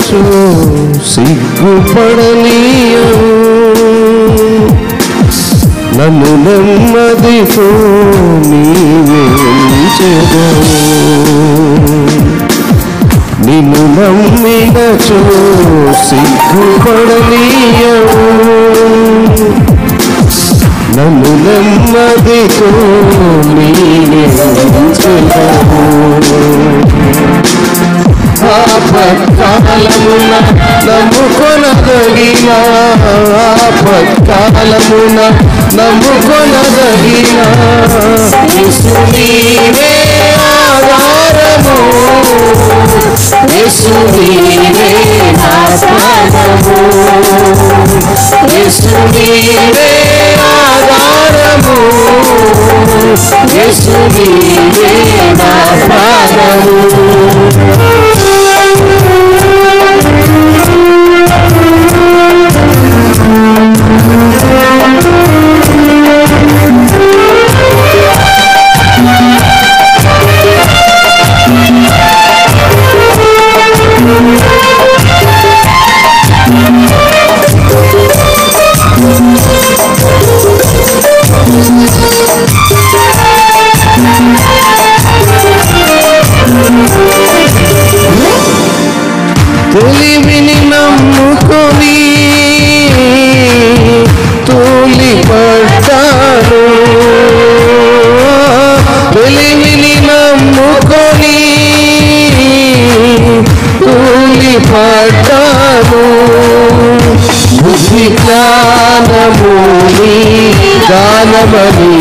వినచు సిగ్గుపడనీయవు, నన్ను నెమ్మదితో నీవే ఉంచెదవు. నిన్ను నమ్మినచు సిగ్గుపడనీయవు, నన్ను నెమ్మదితో నీవే ఉంచెదవు. ఆపత్కాలమున నమ్ముకొనదగిన, ఆపత్కాలమున నమ్ముకొనదగిన యేసు నీవే ఆధారము, యేసు నీవే నా ప్రాణము, యేసు నీవే ఆధారము, యేసు నీవే నా ప్రాణము. తెలివిని నమ్ముకొని తూలిపడ్డాను, తెలివిని నమ్ముకొని తూలిపడ్డాను, బుద్ధి జ్ఞానముని గానమని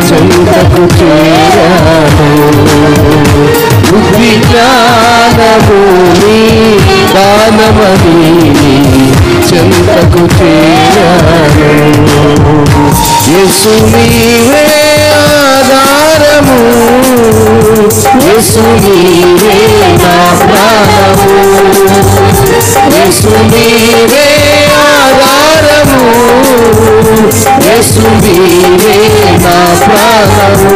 చెంతకు చేరాను, బుద్ధి జ్ఞానముని గానమని చెంతకు చేరాను. యేసు నీవే ఆధారము, యేసు నీవే నా ప్రాణము, యేసు నీవే ఆధారము, యేసు నీవే నా ప్రాణము.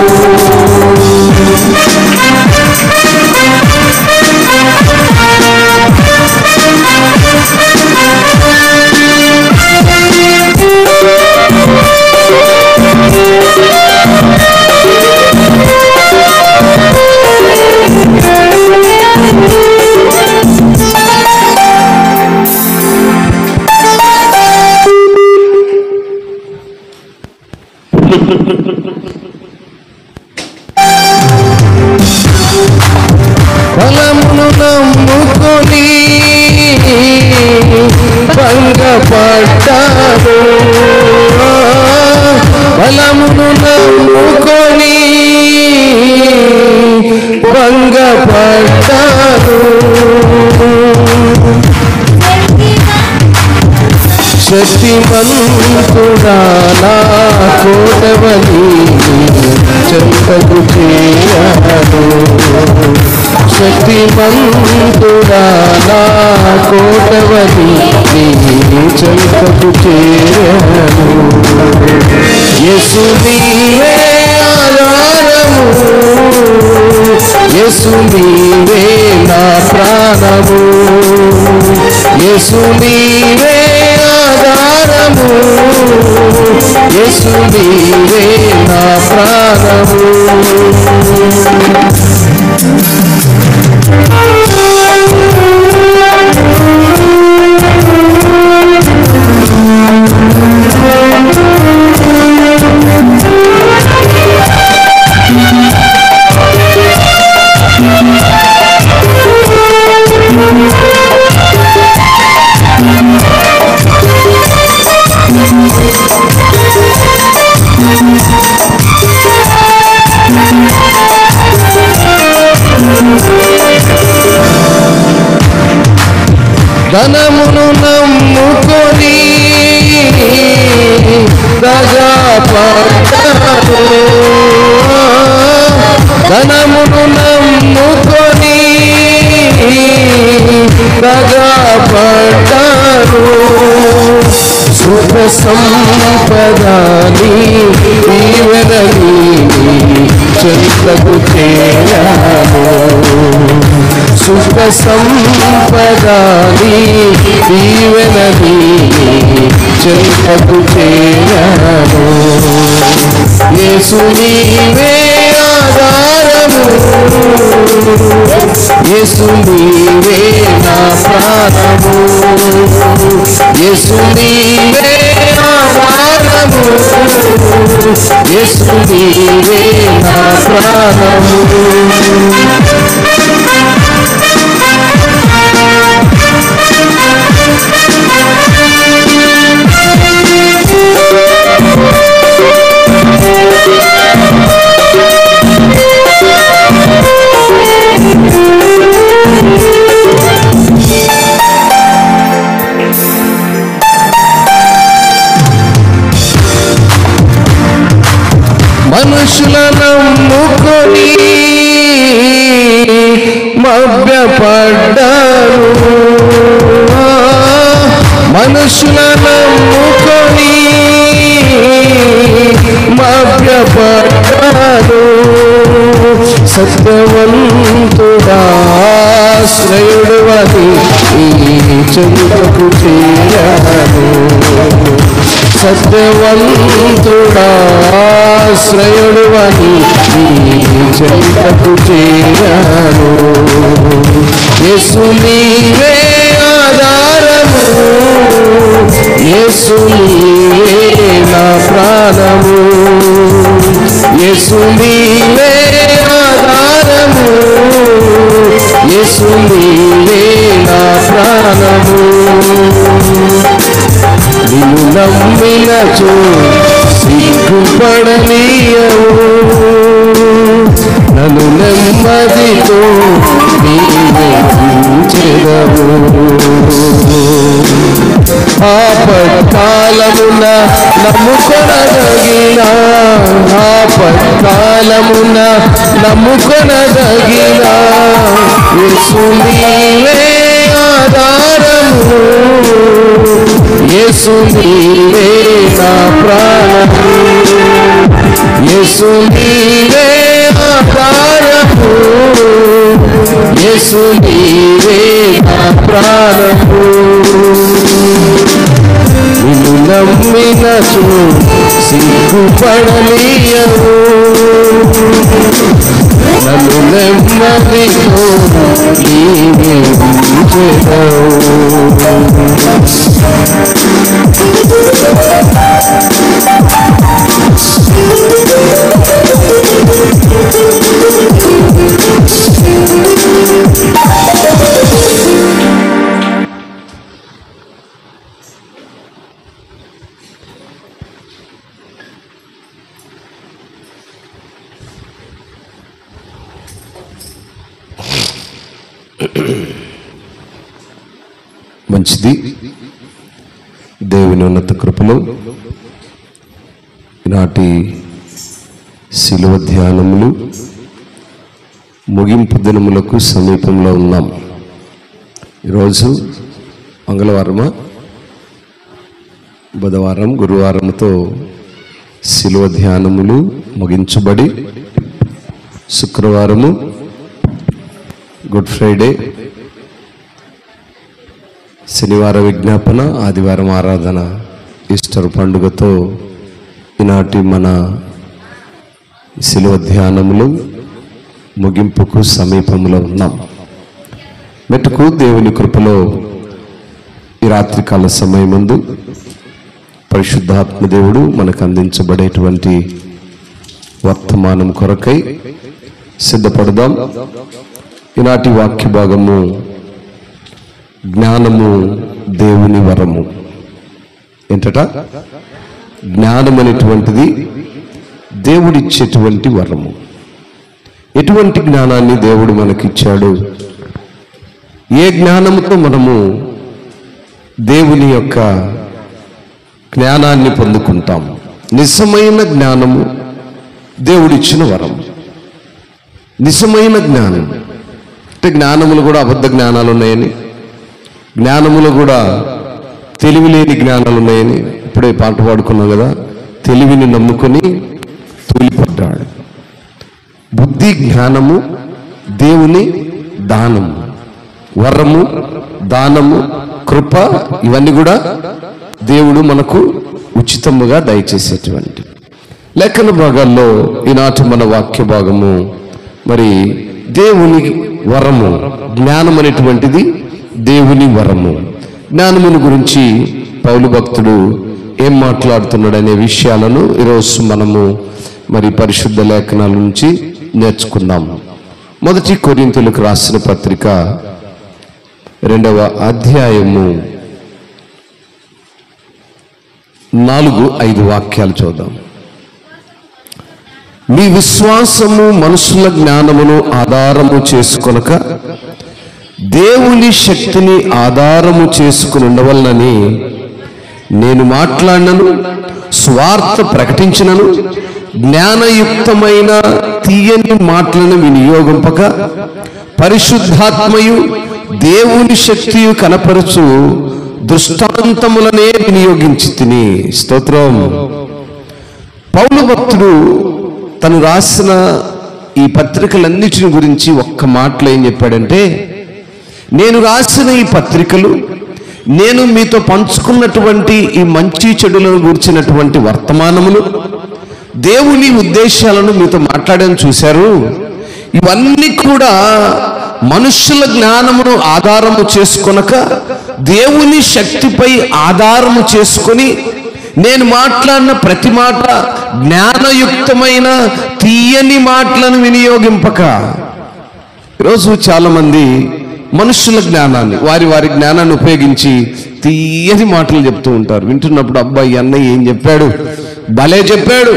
బలమును నమ్ముకొని భంగపడ్డాను, బలమును నమ్ముకొని భంగపడ్డాను, శక్తిమంతుడా నా కోటవని చెంతకు చేరాను, శక్తిమంతుడా నా కోటవని చెంతకు చేరాను. యేసు నీవే ఆధారము, యేసు నీవే నా ప్రాణము, యేసు నీవే ఆధారము, యేసు నీవే నా ప్రాణము. ధనమును నమ్ముకొని దగపడ్డాను, ధనమును నమ్ముకొని దగపడ్డాను, సుఖ సంపదని దీవెనని చెంతకు చేరాను, సుఖ సంపదాని దీవెనని చెంతకు చేరను. యేసు నీవే ఆధారము, యేసు నీవే నా ప్రాణము, యేసు నీవే ఆధారము, యేసు నీవే నా ప్రాణము. మనుషుల నమ్ముకొని మభ్యపడ్డారు, మనుషుల నమ్ముకొని మభ్యపడ్డారు. సత్యవంతుడా శ్రేయుడు అని చెంతకు చేరను. సత్యవంతుడా శ్రేయుడు అని చెంతకు చేరను. యేసు నీవే ఆధారము, యేసు నీవే నా ప్రాణము, యేసు నీవే ఆధారము, యేసు నీవే నా ప్రాణము. నిన్ను నమ్మినచో సిగ్గుపడనీయవు, నన్ను నెమ్మదితో నీవే ఉంచెదవు. ఆపత్కాలమున నమ్ముకొనదగిన, ఆపత్కాలమున నమ్ముకొనదగిన యేసు నీవే ఆధారము, యేసు నీవే నా ప్రాణము, యేసు నీవే ఆధారము, యేసు నీవే నా ప్రాణము. నిన్ను నమ్మినచో సిగ్గుపడనీయవు, నన్ను నెమ్మదితో నీవే ఉంచెదవు. మంచిది. దేవుని ఉన్నత కృపలో ఈనాటి శిలువ ధ్యానములు ముగింపు దినములకు సమీపంలో ఉన్నాం. ఈరోజు మంగళవారమా బుధవారం గురువారంతో శిలువ ధ్యానములు ముగించబడి శుక్రవారము గుడ్ ఫ్రైడే, శనివారం విజ్ఞాపన, ఆదివారం ఆరాధన, ఈస్టర్ పండుగతో ఈనాటి మన శిలువ ధ్యానములు ముగింపుకు సమీపంలో ఉన్నాం. మెట్టుకు దేవుని కృపలో ఈ రాత్రికాల సమయమందు పరిశుద్ధాత్మ దేవుడు మనకు అందించబడేటువంటి వర్తమానం కొరకై సిద్ధపడదాం. ఈనాటి వాక్య భాగము జ్ఞానము దేవుని వరము. ఏంటట? జ్ఞానం అనేటువంటిది దేవుడిచ్చేటువంటి వరము. ఎటువంటి జ్ఞానాన్ని దేవుడు మనకిచ్చాడు? ఏ జ్ఞానముతో మనము దేవుని యొక్క జ్ఞానాన్ని పొందుకుంటాం? నిజమైన జ్ఞానము దేవుడిచ్చిన వరం. నిజమైన జ్ఞానం అంటే జ్ఞానములు కూడా అబద్ధ జ్ఞానాలు ఉన్నాయని, జ్ఞానములు కూడా తెలివి లేని జ్ఞానాలు ఉన్నాయని ఇప్పుడే పాట పాడుకున్నాం కదా. తెలివిని నమ్ముకొని తూలిపడ్డాడు. బుద్ధి జ్ఞానము దేవుని దానము. వరము, దానము, కృప ఇవన్నీ కూడా దేవుడు మనకు ఉచితముగా దయచేసేటువంటి లేఖన భాగాల్లో ఈనాటి మన వాక్య భాగము మరి దేవుని వరము, జ్ఞానం అనేటువంటిది దేవుని వరము. జ్ఞానముని గురించి పౌలు భక్తుడు ఏం మాట్లాడుతున్నాడనే విషయాలను ఈరోజు మనము మరి పరిశుద్ధ లేఖనాల నుంచి నేర్చుకుందాం. 1 కొరింథీయులకు రాసిన పత్రిక 2వ అధ్యాయము 4-5 వాక్యాలు చూద్దాం. మీ విశ్వాసము మనుషుల జ్ఞానమును ఆధారము చేసుకొనక దేవుని శక్తిని ఆధారము చేసుకుని ఉండవలనని నేను మాట్లాడినను, స్వార్థ ప్రకటించినను, జ్ఞానయుక్తమైన తీయని మాటలను వినియోగింపక పరిశుద్ధాత్మయు దేవుని శక్తియు కనపరచు దృష్టాంతములనే వినియోగించి తిని. స్తోత్రం. పౌలు భక్తుడు తను రాసిన ఈ పత్రికలన్నిటిని గురించి ఒక్క మాటలో ఏం చెప్పాడంటే, నేను రాసిన ఈ పత్రికలు, నేను మీతో పంచుకున్నటువంటి ఈ మంచి చెడులను గురించినటువంటి వర్తమానములు, దేవుని ఉద్దేశాలను మీతో మాట్లాడాను చూశారు. ఇవన్నీ కూడా మనుషుల జ్ఞానమును ఆధారము చేసుకొనక దేవుని శక్తిపై ఆధారము చేసుకొని నేను మాట్లాడిన ప్రతి మాట జ్ఞానయుక్తమైన తీయని మాటలను వినియోగింపక. ఈరోజు చాలామంది మనుషుల జ్ఞానాన్ని, వారి జ్ఞానాన్ని ఉపయోగించి తీయని మాటలు చెప్తూ ఉంటారు. వింటున్నప్పుడు అబ్బాయి అన్నయ్య ఏం చెప్పాడు, భలే చెప్పాడు.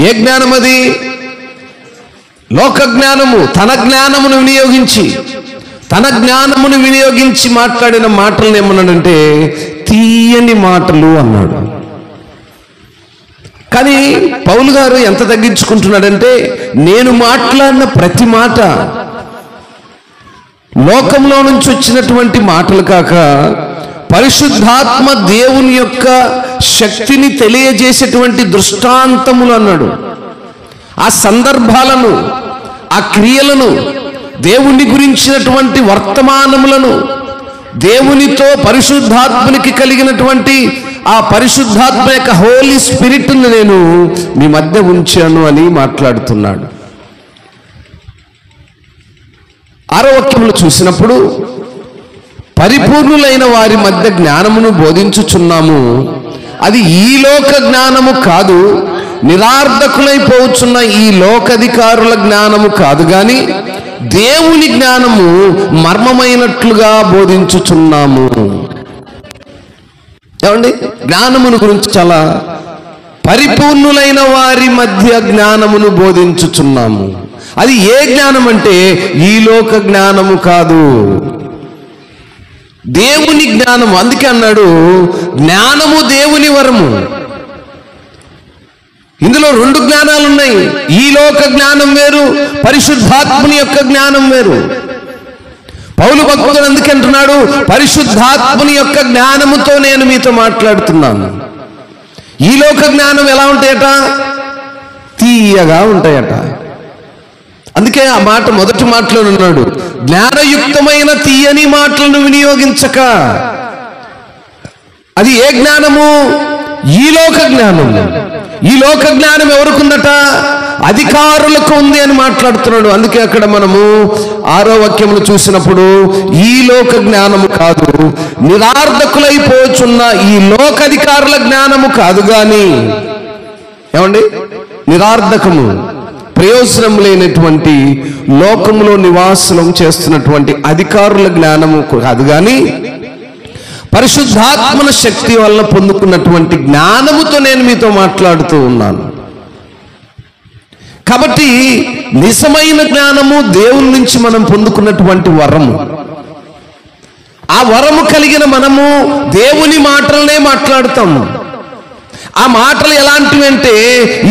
ఏ జ్ఞానం అది? లోక జ్ఞానము. తన జ్ఞానమును వినియోగించి మాట్లాడిన మాటలను ఏమన్నాడంటే తీయని మాటలు అన్నాడు. కానీ పౌలు గారు ఎంత తగ్గించుకుంటున్నాడంటే, నేను మాట్లాడిన ప్రతి మాట లోకంలో నుంచి వచ్చినటువంటి మాటలు కాక పరిశుద్ధాత్మ దేవుని యొక్క శక్తిని తెలియజేసేటువంటి దృష్టాంతములు అన్నాడు. ఆ సందర్భాలను, ఆ క్రియలను, దేవుని గురించినటువంటి వర్తమానములను, దేవునితో పరిశుద్ధాత్మనికి కలిగినటువంటి ఆ పరిశుద్ధాత్మ యొక్క హోలీ స్పిరిట్ను నేను మీ మధ్య ఉంచాను అని మాట్లాడుతున్నాడు. 6వ వాక్యంలో చూసినప్పుడు, పరిపూర్ణులైన వారి మధ్య జ్ఞానమును బోధించుచున్నాము, అది ఈ లోక జ్ఞానము కాదు, నిరార్థకులైపోవచ్చున్న ఈ లోకాధికారుల జ్ఞానము కాదు గాని దేవుని జ్ఞానము మర్మమైనట్లుగా బోధించుచున్నాము. ఏమండి, జ్ఞానమును గురించి చాలా పరిపూర్ణులైన వారి మధ్య జ్ఞానమును బోధించుచున్నాము. అది ఏ జ్ఞానం అంటే ఈ లోక జ్ఞానము కాదు, దేవుని జ్ఞానము. అందుకే అన్నాడు జ్ఞానము దేవుని వరము. ఇందులో 2 జ్ఞానాలు ఉన్నాయి. ఈ లోక జ్ఞానం వేరు, పరిశుద్ధాత్మని యొక్క జ్ఞానం వేరు. పౌలు భక్తుడు అందుకే అంటున్నాడు, పరిశుద్ధాత్మని యొక్క జ్ఞానముతో నేను మీతో మాట్లాడుతున్నాను. ఈ లోక జ్ఞానం ఎలా ఉంటాయట? తీయగా ఉంటాయట. అందుకే ఆ మాట మొదటి మాటలో ఉన్నాడు, జ్ఞానయుక్తమైన తీయని మాటలను వినియోగించక. అది ఏ జ్ఞానము? ఈ లోక జ్ఞానము. ఈ లోక జ్ఞానం ఎవరికుందట? అధికారులకు ఉంది అని మాట్లాడుతున్నాడు. అందుకే అక్కడ మనము 6వ వాక్యమును చూసినప్పుడు ఈ లోక జ్ఞానము కాదు, నిరార్థకులైపోచున్న ఈ లోకాధికారుల జ్ఞానము కాదు గాని, ఏమండి, నిరార్థకము, ప్రయోజనం లేనటువంటి లోకములో నివాసం చేస్తున్నటువంటి అధికారుల జ్ఞానము కాదు గాని పరిశుద్ధాత్మల శక్తి వల్ల పొందుకున్నటువంటి జ్ఞానముతో నేను మీతో మాట్లాడుతూ ఉన్నాను. కాబట్టి నిజమైన జ్ఞానము దేవుని నుంచి మనం పొందుకున్నటువంటి వరము. ఆ వరము కలిగిన మనము దేవుని మాటలనే మాట్లాడుతాము. ఆ మాటలు ఎలాంటివి అంటే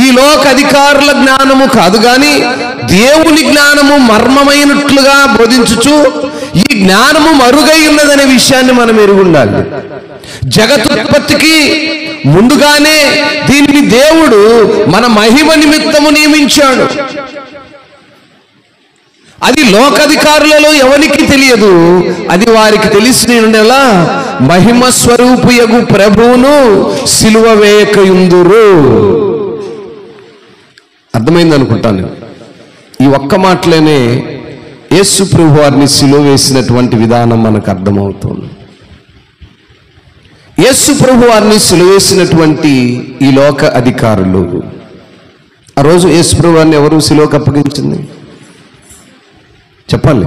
ఈ లోక అధికారుల జ్ఞానము కాదు గాని దేవుని జ్ఞానము మర్మమైనట్లుగా బోధించుచు ఈ జ్ఞానము మరుగై ఉన్నదనే విషయాన్ని మనం ఎరుగుండాలి. జగతుత్పత్తికి ముందుగానే దీనిని దేవుడు మన మహిమ నిమిత్తము నియమించాడు. అది లోకాధికారులలో ఎవరికి తెలియదు, అది వారికి తెలిసినలా మహిమ స్వరూపుయగు ప్రభువును సిలువ వేయకయుందురు. అర్థమైంది అనుకుంటాను. ఈ ఒక్క మాటలోనే యేసు ప్రభు వారిని సిలువ వేసినటువంటి విధానం మనకు అర్థమవుతుంది. యేసు ప్రభు వారిని సిలువ వేసినటువంటి ఈ లోక అధికారులు, ఆ రోజు యేసు ప్రభు వారిని ఎవరు సిలువకు అప్పగించింది చెప్పాలి?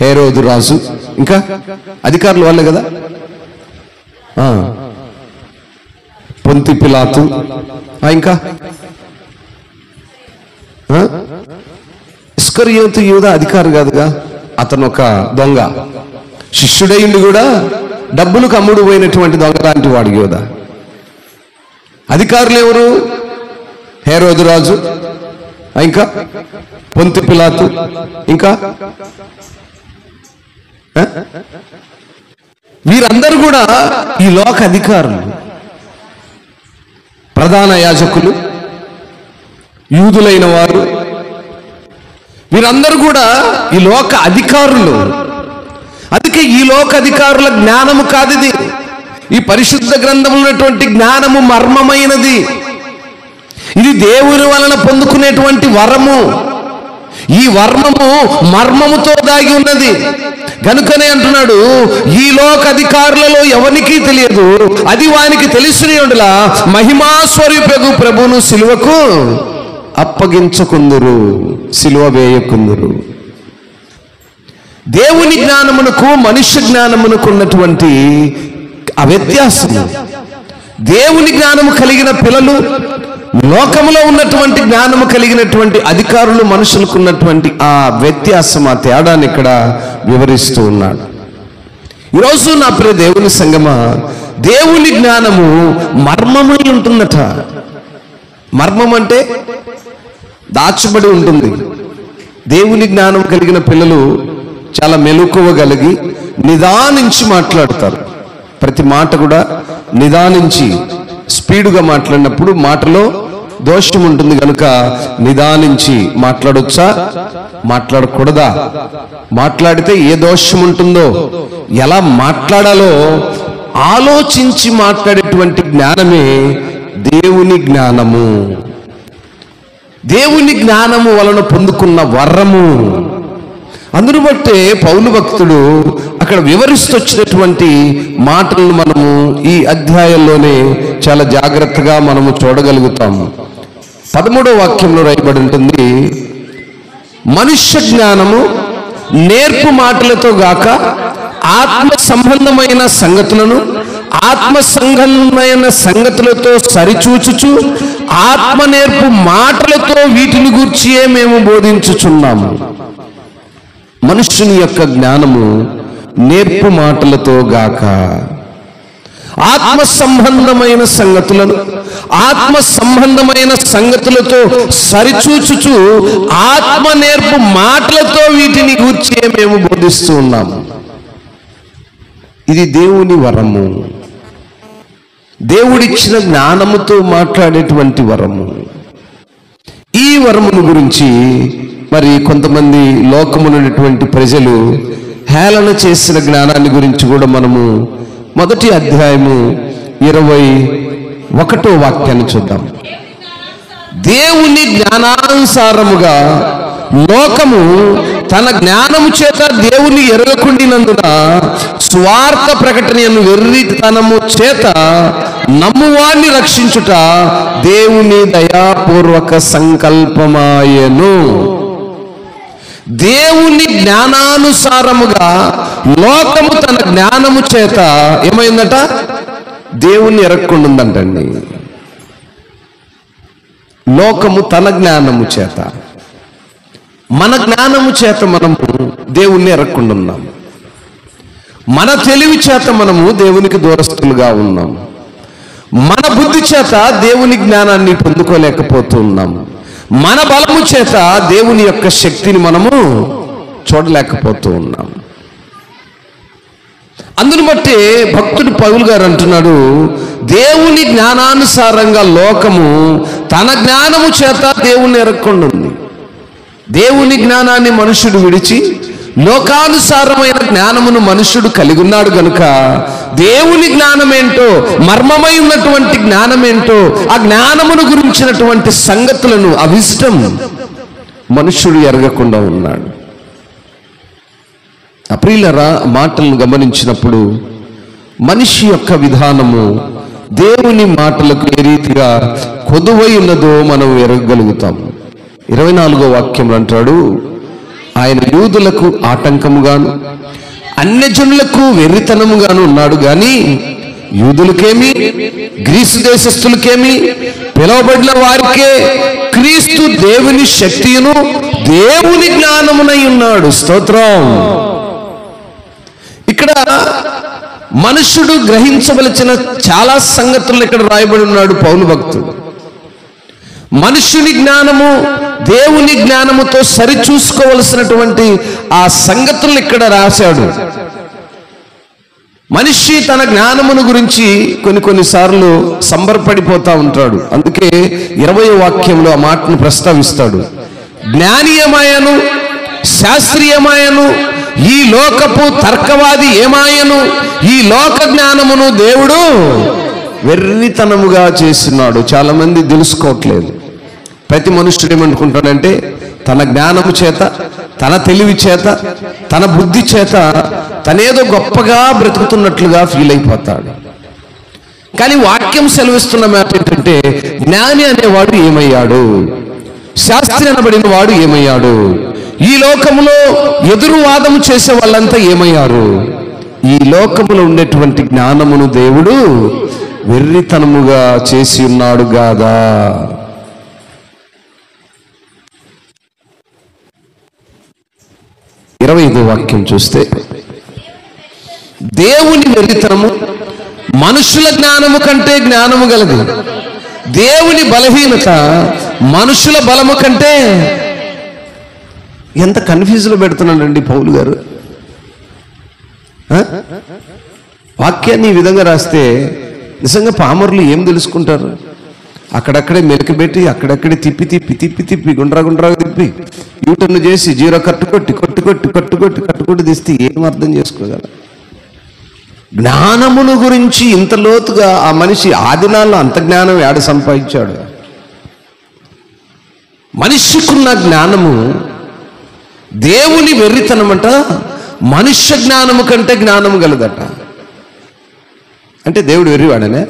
హేరోదు రాజు, ఇంకా అధికారులు వాళ్ళే కదా. పొంతి పిలాతు, ఇంకా ఇస్కరియోతు యూదా అధికారి కాదుగా, అతను ఒక దొంగ, శిష్యుడైంది కూడా డబ్బులకు అమ్ముడు పోయినటువంటి దొంగ లాంటి వాడు యూదా. అధికారులు ఎవరు? హేరోదు రాజు, ఇంకా పొంతి పిలాతు, ఇంకా వీరందరూ కూడా ఈ లోక అధికారులు, ప్రధాన యాజకులు, యూదులైన వారు, వీరందరూ కూడా ఈ లోక అధికారులు. అందుకే ఈ లోక అధికారుల జ్ఞానము కాదు ఇది. ఈ పరిశుద్ధ గ్రంథంలో ఉన్నటువంటి జ్ఞానము మర్మమైనది. ఇది దేవుని వలన పొందుకునేటువంటి వరము. ఈ వర్మము మర్మముతో దాగి ఉన్నది. కనుకనే అంటున్నాడు, ఈ లోక అధికారులలో ఎవరికి తెలియదు, అది వానికి తెలిసిన యెడల మహిమా స్వరూపగు ప్రభువును సిలువకు అప్పగించుకుందురు, సిలువ వేయకుందురు. దేవుని జ్ఞానమునకు మనుష్య జ్ఞానమునకు ఉన్నటువంటి ఆ వ్యత్యాసము, దేవుని జ్ఞానము కలిగిన పిల్లలు, లోకములో ఉన్నటువంటి జ్ఞానము కలిగినటువంటి అధికారులు, మనుషులకు ఉన్నటువంటి ఆ వ్యత్యాసం, ఆ తేడాన్ని ఇక్కడ వివరిస్తూ ఉన్నాడు. ఈరోజు నా ప్రియ దేవుని సంగమా, దేవుని జ్ఞానము మర్మమై ఉంటుందట. మర్మం అంటే దాచబడి ఉంటుంది. దేవుని జ్ఞానం కలిగిన పిల్లలు చాలా మెలకువ కలిగి నిదానించి మాట్లాడతారు. ప్రతి మాట కూడా నిదానించి, స్పీడుగా మాట్లాడినప్పుడు మాటలో దోషం ఉంటుంది కనుక నిదానించి మాట్లాడొచ్చా, మాట్లాడకూడదా, మాట్లాడితే ఏ దోషం ఉంటుందో, ఎలా మాట్లాడాలో ఆలోచించి మాట్లాడేటువంటి జ్ఞానమే దేవుని జ్ఞానము. దేవుని జ్ఞానము వలన పొందుకున్న వరము. అందును బట్టే పౌలు భక్తుడు అక్కడ వివరిస్తూ వచ్చినటువంటి మాటలను మనము ఈ అధ్యాయంలోనే చాలా జాగ్రత్తగా మనము చూడగలుగుతాము. 13వ వాక్యంలో రాయబడి ఉంటుంది, మనుష్య జ్ఞానము నేర్పు మాటలతో గాక ఆత్మ సంబంధమైన సంగతులను ఆత్మ సంబంధమైన సంగతులతో సరిచూచుచు ఆత్మ నేర్పు మాటలతో వీటిని గూర్చియే మేము బోధించుచున్నాము. మనుష్యుని యొక్క జ్ఞానము నేర్పు మాటలతో గాక ఆత్మ సంబంధమైన సంగతులను ఆత్మ సంబంధమైన సంగతులతో సరిచూచుచు ఆత్మ నేర్పు మాటలతో వీటిని గూర్చి మేము బోధిస్తూ ఉన్నాము. ఇది దేవుని వరము, దేవుడిచ్చిన జ్ఞానముతో మాట్లాడేటువంటి వరము. ఈ వరమును గురించి మరి కొంతమంది లోకమునటువంటి ప్రజలు హేళన చేసిన జ్ఞానాన్ని గురించి కూడా మనము మొదటి అధ్యాయము 21వ వాక్యాన్ని చూద్దాం. దేవుని జ్ఞానానుసారముగా లోకము తన జ్ఞానము చేత దేవుని ఎరగకుండినందున స్వార్థ ప్రకటనను వెర్రితనము చేత నమ్మువాన్ని రక్షించుట దేవుని దయాపూర్వక సంకల్పమాయెను. దేవుని జ్ఞానానుసారముగా లోకము తన జ్ఞానము చేత ఏమైందట? దేవుణ్ణి ఎరక్కుంటుందంటండి. లోకము తన జ్ఞానము చేత, మన జ్ఞానము చేత మనము దేవుణ్ణి ఎరక్కుంటున్నాం. మన తెలివి చేత మనము దేవునికి దూరస్తులుగా ఉన్నాం. మన బుద్ధి చేత దేవుని జ్ఞానాన్ని పొందుకోలేకపోతూ ఉన్నాం. మన బలము చేత దేవుని యొక్క శక్తిని మనము చూడలేకపోతూ ఉన్నాం. అందును బట్టి భక్తుడు పౌలు గారు అంటున్నాడు, దేవుని జ్ఞానానుసారంగా లోకము తన జ్ఞానము చేత దేవుణ్ణి ఎరక్కుంటుంది. దేవుని జ్ఞానాన్ని మనుషుడు విడిచి లోకానుసారమైన జ్ఞానమును మనుషుడు కలిగి ఉన్నాడు గనుక దేవుని జ్ఞానం ఏంటో, మర్మమై ఉన్నటువంటి జ్ఞానం ఏంటో, ఆ జ్ఞానమును గురించినటువంటి సంగతులను అవిష్టం మనుష్యుడు ఎరగకుండా ఉన్నాడు. అప్రియులరా, మాటలను గమనించినప్పుడు మనిషి యొక్క విధానము దేవుని మాటలకు ఏ రీతిగా కొదువై ఉన్నదో మనం ఎరగగలుగుతాం. 24వ వాక్యం అంటాడు, ఆయన యూదులకు ఆటంకముగాను అన్యజనులకు వెర్రితనముగాను ఉన్నాడు గాని యూదులకేమి గ్రీసు దేశస్థులకేమి పిలువబడిన వారికే క్రీస్తు దేవుని శక్తియును దేవుని జ్ఞానమునై ఉన్నాడు. స్తోత్రం. ఇక్కడ మనుషుడు గ్రహించవలసిన చాలా సంగతులు ఇక్కడ రాయబడి ఉన్నాడు పౌలు భక్తుడు. మనుషుని జ్ఞానము దేవుని జ్ఞానముతో సరిచూసుకోవలసినటువంటి ఆ సంగతులను ఇక్కడ రాశాడు. మనిషి తన జ్ఞానమును గురించి కొన్నిసార్లు సంబరపడిపోతా ఉంటాడు. అందుకే 20వ వాక్యంలో ఆ మాటను ప్రస్తావిస్తాడు. జ్ఞానీయమాయను శాస్త్రీయమాయను ఈ లోకపు తర్కవాది ఏమాయను ఈ లోక జ్ఞానమును దేవుడు వెర్రితనముగా చేస్తున్నాడు. చాలా మంది తెలుసుకోవట్లేదు. ప్రతి మనుష్యుడు ఏమనుకుంటాడంటే తన జ్ఞానము చేత, తన తెలివి చేత, తన బుద్ధి చేత తనేదో గొప్పగా బ్రతుకుతున్నట్లుగా ఫీల్ అయిపోతాడు. కానీ వాక్యం సెలవిస్తున్న మాట ఏంటంటే జ్ఞాని అనేవాడు ఏమయ్యాడు, శాస్త్రి అనబడిన వాడు ఏమయ్యాడు, ఈ లోకములో ఎదురువాదం చేసే వాళ్ళంతా ఏమయ్యారు, ఈ లోకములో ఉండేటువంటి జ్ఞానమును దేవుడు వెర్రితనముగా చేసి ఉన్నాడు గాదా. ఇరవై 25వ వాక్యం చూస్తే దేవుని వెర్రితనము మనుషుల జ్ఞానము కంటే జ్ఞానము గలదు, దేవుని బలహీనత మనుషుల బలము కంటే. ఎంత కన్ఫ్యూజ్లో పెడుతున్నాడండి పౌలు గారు. వాక్యాన్ని ఈ విధంగా రాస్తే నిజంగా పామరులు ఏం తెలుసుకుంటారు? అక్కడక్కడే మెలికబెట్టి అక్కడక్కడే తిప్పి తిప్పి తిప్పి తిప్పి గుండ్రా తిప్పి యూటర్న్ చేసి జీరో కట్టుకొట్టి తీస్తే ఏం అర్థం చేసుకోగల? జ్ఞానమును గురించి ఇంత లోతుగా ఆ మనిషి ఆ దినాల్లో అంత జ్ఞానం ఏడ సంపాదించాడు? మనిషికున్న జ్ఞానము దేవుని వెర్రితనమట మనుష్య జ్ఞానము కంటే జ్ఞానము గలదట. అంటే దేవుడు వెర్రివాడనే?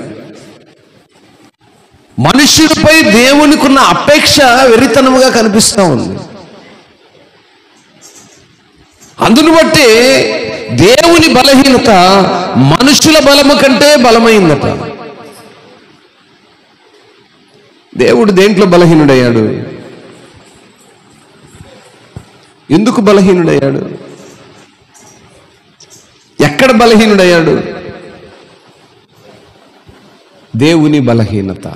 మనుష్యుడిపై దేవునికున్న అపేక్ష వెర్రితనముగా కనిపిస్తూ ఉంది. అందును బట్టి దేవుని బలహీనత మనుషుల బలము కంటే బలమైందట. దేవుడు దేంట్లో బలహీనుడయ్యాడు? ఎందుకు బలహీనుడయ్యాడు? ఎక్కడ బలహీనుడయ్యాడు? దేవుని బలహీనత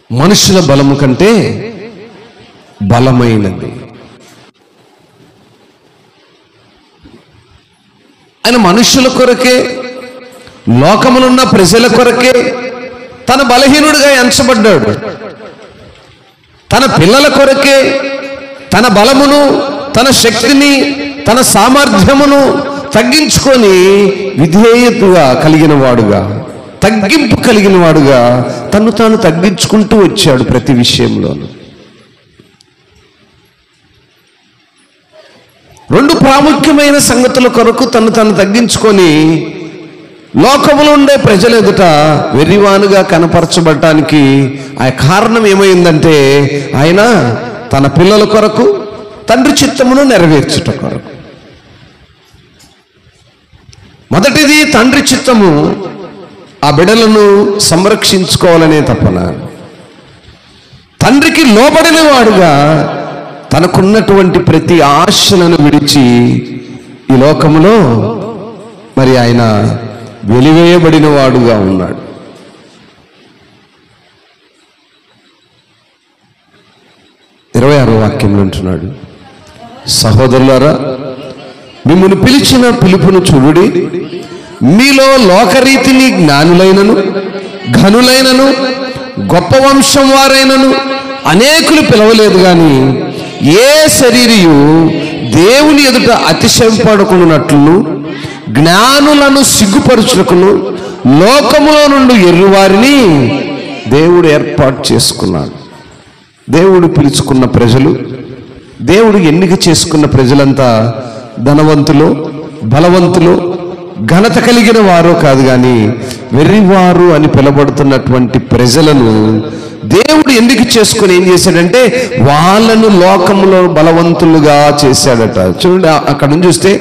మనుషుల బలము కంటే బలమైనది. ఆయన మనుషుల కొరకే, లోకములున్న ప్రజల కొరకే తన బలహీనుడిగా ఎంచబడ్డాడు. తన పిల్లల కొరకే తన బలమును, తన శక్తిని, తన సామర్థ్యమును తగ్గించుకొని విధేయతగా కలిగిన వాడుగా, తగ్గింపు కలిగిన వాడుగా తను తాను తగ్గించుకుంటూ వచ్చాడు ప్రతి విషయంలోనూ. 2 ప్రాముఖ్యమైన సంగతుల కొరకు తను తగ్గించుకొని లోకములో ఉండే ప్రజల ఎదుట వెర్రివానుగా కనపరచబడటానికి ఆ కారణం ఏమైందంటే ఆయన తన పిల్లల కొరకు తండ్రి చిత్తమును నెరవేర్చుట కొరకు. మొదటిది తండ్రి చిత్తము, ఆ బిడ్డలను సంరక్షించుకోవాలనే తపన. తండ్రికి లోబడిన వాడుగా తనకున్నటువంటి ప్రతి ఆశలను విడిచి ఈ లోకములో మరి ఆయన వెలివేయబడిన వాడుగా ఉన్నాడు. ఇరవై 26వ వాక్యంలో అంటున్నాడు, సహోదరులారా మిమ్మును పిలిచిన పిలుపును చూడుడి, మీలో లోకరీతిని జ్ఞానులైనను ఘనులైనను గొప్ప వంశం వారైనను అనేకులు పిలవలేదు, కానీ ఏ శరీరియు దేవుని ఎదుట అతిశయపడకున్నట్లు జ్ఞానులను సిగ్గుపరచుటకును లోకములో నుండి ఎర్రివారిని దేవుడు ఏర్పాటు చేసుకున్నాడు. దేవుడు పిలుచుకున్న ప్రజలు, దేవుడు ఎన్నిక చేసుకున్న ప్రజలంతా ధనవంతులు, బలవంతులు, ఘనత కలిగిన వారు కాదు, కానీ వెర్రివారు అని పిలబడుతున్నటువంటి ప్రజలను దేవుడు ఎందుకు చేసుకుని ఏం చేశాడంటే వాళ్ళను లోకములో బలవంతులుగా చేశాడట. చూడండి, అక్కడ నుంచి చూస్తే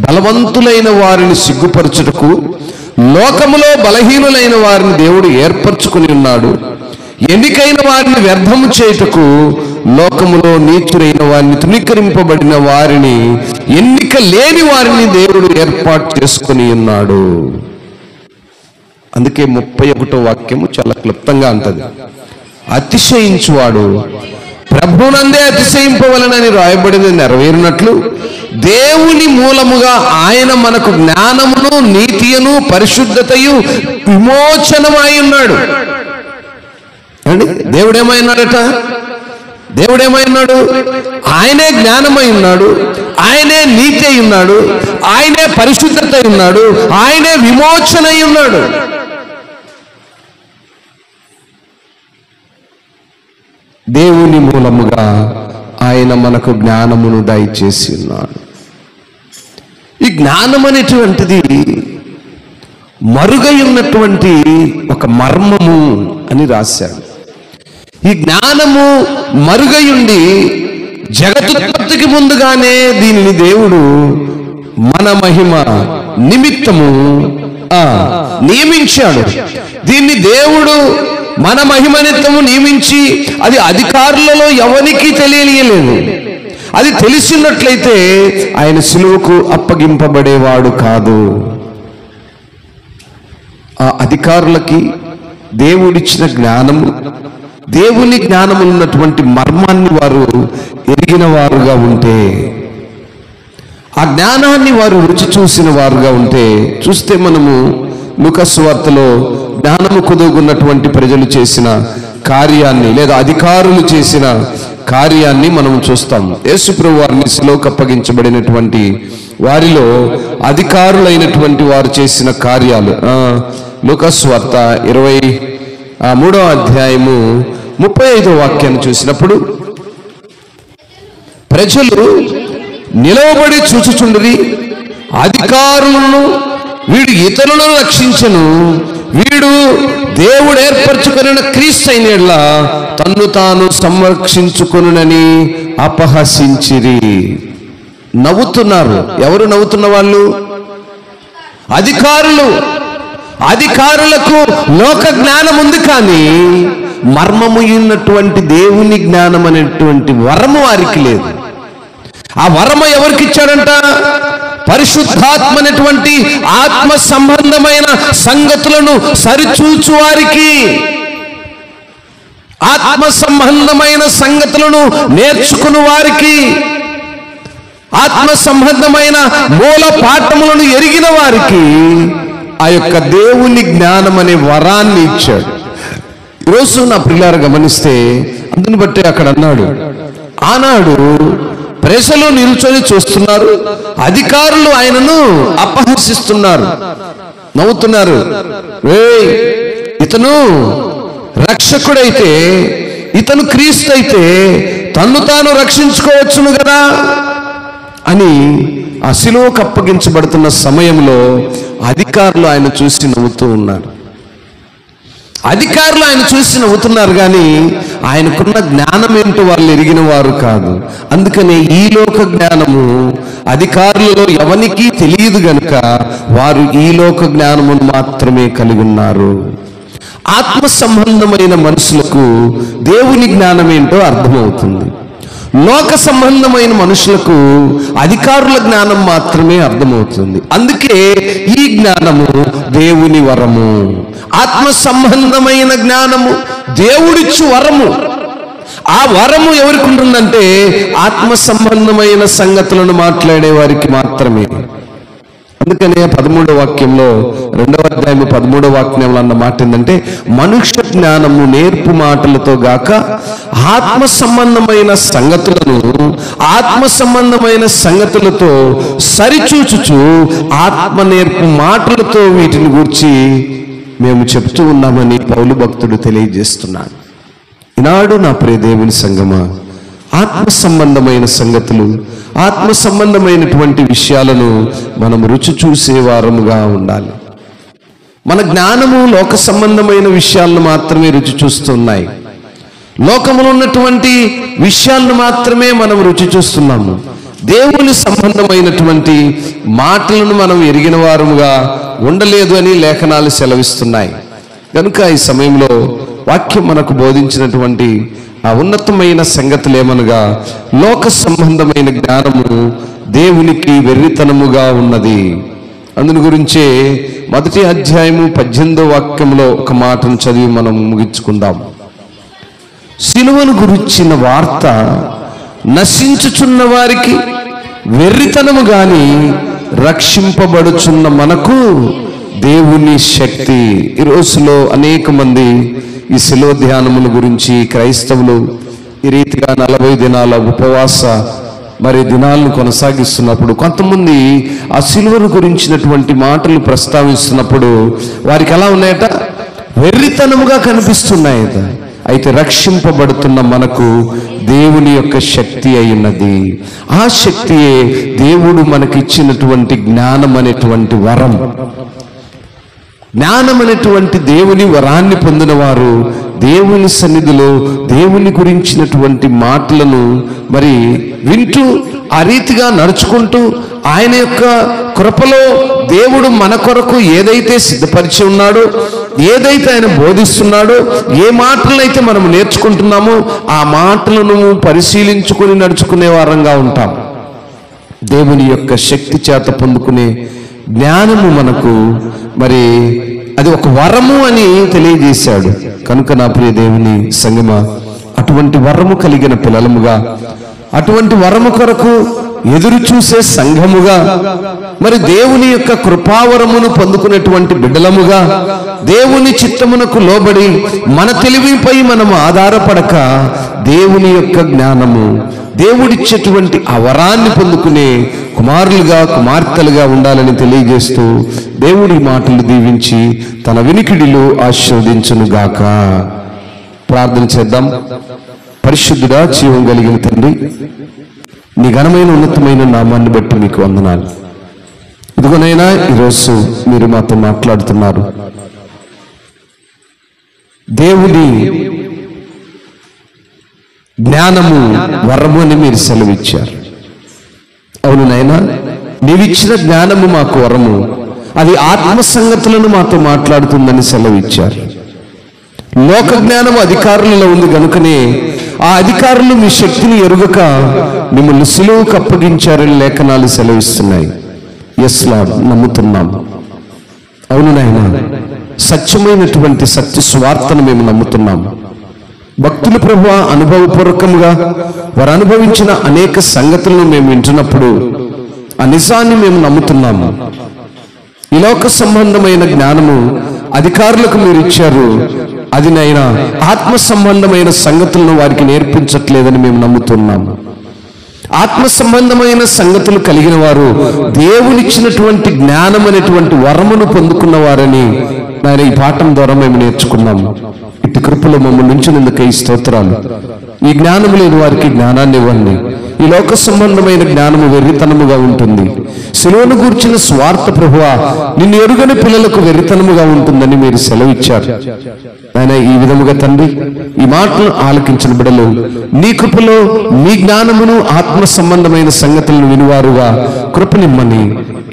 బలవంతులైన వారిని సిగ్గుపరచుటకు లోకములో బలహీనులైన వారిని దేవుడు ఏర్పరచుకుని ఉన్నాడు. ఎన్నికైన వారిని వ్యర్థము చేయుటకు లోకములో నీచురైన వారిని, తృణీకరింపబడిన వారిని, ఎన్నిక లేని వారిని దేవుడు ఏర్పాటు చేసుకుని ఉన్నాడు. అందుకే 31వ వాక్యము చాలా క్లుప్తంగా అంటది, అతిశయించువాడు ప్రభునందే అతిశయింపవలనని రాయబడింది నెరవేరినట్లు దేవుని మూలముగా ఆయన మనకు జ్ఞానమును, నీతియను, పరిశుద్ధతయు, విమోచనమై ఉన్నాడు. అండి, దేవుడేమైనాడట? దేవుడేమైనాడు? ఆయనే జ్ఞానమై ఉన్నాడు, ఆయనే నీతి అయి ఉన్నాడు, ఆయనే పరిశుద్ధత అయి ఉన్నాడు, ఆయనే విమోచన అయి ఉన్నాడు. దేవుని మూలముగా ఆయన మనకు జ్ఞానమును దయచేసి ఉన్నాడు. ఈ జ్ఞానం అనేటువంటిది మరుగై ఉన్నటువంటి ఒక మర్మము అని రాశాడు. ఈ జ్ఞానము మరుగై ఉండి జగతుత్పత్తికి ముందుగానే దీనిని దేవుడు మన మహిమ నిమిత్తము నియమించాడు. దీన్ని దేవుడు మన మహిమ నిమిత్తము నియమించి అది అధికారులలో ఎవరికి తెలియలేదు. అది తెలిసినట్లయితే ఆయన సిలువకు అప్పగింపబడేవాడు కాదు. ఆ అధికారులకి దేవుడిచ్చిన జ్ఞానము, దేవుని జ్ఞానము ఉన్నటువంటి మర్మాన్ని వారు ఎరిగిన వారుగా ఉంటే, ఆ జ్ఞానాన్ని వారు రుచి చూసిన వారుగా ఉంటే, చూస్తే మనము లూకా సువార్తలో జ్ఞానము కుదుగున్నటువంటి ప్రజలు చేసిన కార్యాన్ని, లేదా అధికారులు చేసిన కార్యాన్ని మనం చూస్తాం. యేసు ప్రభు వారిని సిలువకు అప్పగించబడినటువంటి వారిలో అధికారులైనటువంటి వారు చేసిన కార్యాలు లూకా సువార్త 23వ అధ్యాయము 35వ వాక్యాన్ని చూసినప్పుడు, ప్రజలు నిలవబడి చూచుచుండిరి, అధికారులను వీడు ఇతరులను రక్షించను, వీడు దేవుడు ఏర్పరచుకొనిన క్రీస్తు అయిన యెడల తన్ను తాను సంరక్షించుకొనునని అపహసించిరి. నవ్వుతున్నారు. ఎవరు నవ్వుతున్న వాళ్ళు? అధికారులు. అధికారులకు లోక జ్ఞానం ఉంది, కానీ మర్మము ఉన్నటువంటి దేవుని జ్ఞానం అనేటువంటి వరము వారికి లేదు. ఆ వరము ఎవరికి ఇచ్చాడంట? పరిశుద్ధాత్మ అనేటువంటి ఆత్మ సంబంధమైన సంగతులను సరిచూచు వారికి, ఆత్మ సంబంధమైన సంగతులను నేర్చుకుని వారికి, ఆత్మ సంబంధమైన మూల పాఠములను ఎరిగిన వారికి ఆ యొక్క దేవుని జ్ఞానం అనే వరాన్ని ఇచ్చాడు. ఈరోజు నా ప్రియులారా గమనిస్తే, అందుని బట్టి అక్కడ అన్నాడు, ఆనాడు ప్రజలు నిల్చొని చూస్తున్నారు, అధికారులు ఆయనను అపహసిస్తున్నారు, నవ్వుతున్నారు. ఇతను రక్షకుడైతే, ఇతను క్రీస్తు అయితే తన్ను తాను రక్షించుకోవచ్చును కదా అని ఆ సిలువకు అప్పగించబడుతున్న సమయంలో అధికారులు ఆయన చూసి నవ్వుతూ ఉన్నారు. అధికారులు ఆయన చూసి నవ్వుతున్నారు, కానీ ఆయనకున్న జ్ఞానం ఏంటో వాళ్ళు ఎరిగిన వారు కాదు. అందుకనే ఈ లోక జ్ఞానము అధికారులలో ఎవరికి తెలియదు గనుక వారు ఈ లోక జ్ఞానమును మాత్రమే కలిగి ఉన్నారు. ఆత్మ సంబంధమైన మనుషులకు దేవుని జ్ఞానం ఏంటో అర్థమవుతుంది. లోక సంబంధమైన మనుషులకు అధికారుల జ్ఞానం మాత్రమే అర్థమవుతుంది. అందుకే ఈ జ్ఞానము దేవుని వరము. ఆత్మ సంబంధమైన జ్ఞానము దేవుడిచ్చు వరము. ఆ వరము ఎవరికి ఉంటుందంటే ఆత్మ సంబంధమైన సంగతులను మాట్లాడే వారికి మాత్రమే. అందుకనే 13వ వాక్యంలో 2వ అధ్యాయం 13వ వాక్యంలో అన్న మాట ఏంటంటే, మనుష్య జ్ఞానము నేర్పు మాటలతో గాక ఆత్మ సంబంధమైన సంగతులతో సరిచూచుచు ఆత్మ నేర్పు మాటలతో వీటిని గూర్చి మేము చెప్తూ ఉన్నామని పౌలు భక్తుడు తెలియజేస్తున్నాడు. ఈనాడు నా ప్రియ దేవుని సంగమా, ఆత్మ సంబంధమైన సంగతులు, ఆత్మ సంబంధమైనటువంటి విషయాలను మనం రుచి చూసే వారముగా ఉండాలి. మన జ్ఞానము లోక సంబంధమైన విషయాలను మాత్రమే రుచి చూస్తున్నాయి. లోకములో ఉన్నటువంటి విషయాలను మాత్రమే మనం రుచి చూస్తున్నాము. దేవుని సంబంధమైనటువంటి మాటలను మనం ఎరిగిన వారముగా ఉండలేదు అని లేఖనాలు సెలవిస్తున్నాయి. కనుక ఈ సమయంలో వాక్యం మనకు బోధించినటువంటి ఆ ఉన్నతమైన సంగతులు ఏమనగా, లోక సంబంధమైన జ్ఞానము దేవునికి వెర్రితనముగా ఉన్నది. అందుని గురించే 1వ అధ్యాయము 18వ వాక్యంలో ఒక మాటను చదివి మనం ముగించుకుందాం. సిలువను గురించిన వార్త నశించుచున్న వారికి వెర్రితనము గాని రక్షింపబడుచున్న మనకు దేవుని శక్తి. ఈ రోజులో అనేక మంది ఈ శిలువ ధ్యానముల గురించి, క్రైస్తవులు ఈ రీతిగా 40 దినాల ఉపవాస దినాలను కొనసాగిస్తున్నప్పుడు కొంతమంది ఆ శిలువను గురించినటువంటి మాటలు ప్రస్తావిస్తున్నప్పుడు వారికి ఎలా ఉన్నాయట? వెర్రితనముగా కనిపిస్తున్నాయట. అయితే రక్షింపబడుతున్న మనకు దేవుని యొక్క శక్తి అయినది. ఆ శక్తియే దేవుడు మనకిచ్చినటువంటి జ్ఞానం అనేటువంటి వరం. జ్ఞానం అనేటువంటి దేవుని వరాన్ని పొందిన వారు దేవుని సన్నిధిలో దేవుని గురించినటువంటి మాటలను వింటూ ఆ రీతిగా నడుచుకుంటూ ఆయన యొక్క కృపలో దేవుడు మన కొరకు ఏదైతే సిద్ధపరిచి ఉన్నాడో, ఏదైతే ఆయన బోధిస్తున్నాడో, ఏ మాటలైతే మనం నేర్చుకుంటున్నామో ఆ మాటలను పరిశీలించుకొని నడుచుకునే వారంగా ఉంటాం. దేవుని యొక్క శక్తి చేత పొందుకునే జ్ఞానము మనకు అది ఒక వరము అని తెలియజేశాడు. కనుక నా ప్రియ దేవుని సంగమా, అటువంటి వరము కలిగిన పిల్లలముగా, అటువంటి వరము కొరకు ఎదురు చూసే సంఘముగా, దేవుని యొక్క కృపావరమును పొందుకునేటువంటి బిడ్డలముగా, దేవుని చిత్తమునకు లోబడి మన తెలివిపై మనం ఆధారపడక దేవుని యొక్క జ్ఞానము, దేవుడిచ్చేటువంటి ఆ వరాన్ని పొందుకునే కుమారులుగా, కుమార్తెలుగా ఉండాలని తెలియజేస్తూ దేవుడి మాటలు దీవించి తన వినికిడిలో ఆశీర్వదించునుగాక. ప్రార్థన చేద్దాం. పరిశుద్ధుడా, జీవం కలిగిన తండ్రి, నీ ఘనమైన ఉన్నతమైన నామాన్ని బట్టి మీకు వందనాలు. ఇదిగోనైనా ఈరోజు మీరు మాతో మాట్లాడుతున్నారు. దేవుని జ్ఞానము వరము అని మీరు సెలవిచ్చారు. అవును నాయనా, నీవిచ్చిన జ్ఞానము మాకు వరము, అది ఆత్మ సంగతులను మాతో మాట్లాడుతుందని సెలవిచ్చారు. లోక జ్ఞానము అధికారులలో ఉంది కనుకనే ఆ అధికారులు మీ శక్తిని ఎరుగక మిమ్మల్ని సిలువకు అప్పగించారని లేఖనాలు సెలవిస్తున్నాయి. ఎస్ లార్డ్, నమ్ముతున్నాం. అవును నాయనా, సత్యమైనటువంటి సత్య స్వార్థను మేము నమ్ముతున్నాం. భక్తులు ప్రభువా, అనుభవపూర్వకంగా వారు అనుభవించిన అనేక సంగతులను మేము వింటున్నప్పుడు ఆ నిజాన్ని మేము నమ్ముతున్నాము. ఈ లోక సంబంధమైన జ్ఞానము అధికారులకు మీరు ఇచ్చారు, అది నైనా ఆత్మ సంబంధమైన సంగతులను వారికి నేర్పించట్లేదని మేము నమ్ముతున్నాము. ఆత్మ సంబంధమైన సంగతులు కలిగిన వారు దేవునిచ్చినటువంటి జ్ఞానం అనేటువంటి వరమును పొందుకున్న వారని ఆయన ఈ పాఠం ద్వారా మేము నేర్చుకున్నాము. ఇటు కృపలో మమ్మల్ని ఉంచినందుకై స్తోత్రాలు. ఈ జ్ఞానము లేని వారికి జ్ఞానాన్ని ఇవ్వండి. ఈ లోక సంబంధమైన జ్ఞానము వెర్రితనముగా ఉంటుంది. సిలువను గూర్చిన స్వార్థ ప్రభువా, నిన్ను ఎరుగని పిల్లలకు వెర్రితనముగా ఉంటుందని మీరు సెలవిచ్చారు. ఆయన ఈ విధముగా తండ్రి, ఈ మాటలను ఆలకించిన బిడ్డలు నీ కృపలో నీ జ్ఞానమును, ఆత్మ సంబంధమైన సంగతులను వినివారుగా కృపనిమ్మని,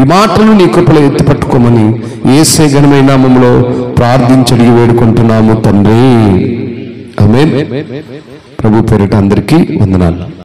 ఈ మాటలు నీ కృపలో ఎత్తిపట్టుకోమని యేసే ఘనమైన నామములో ప్రార్థించి వేడుకుంటున్నాము తండ్రి. ఆమేన్. ప్రభు పేరిట అందరికీ వందనాలు.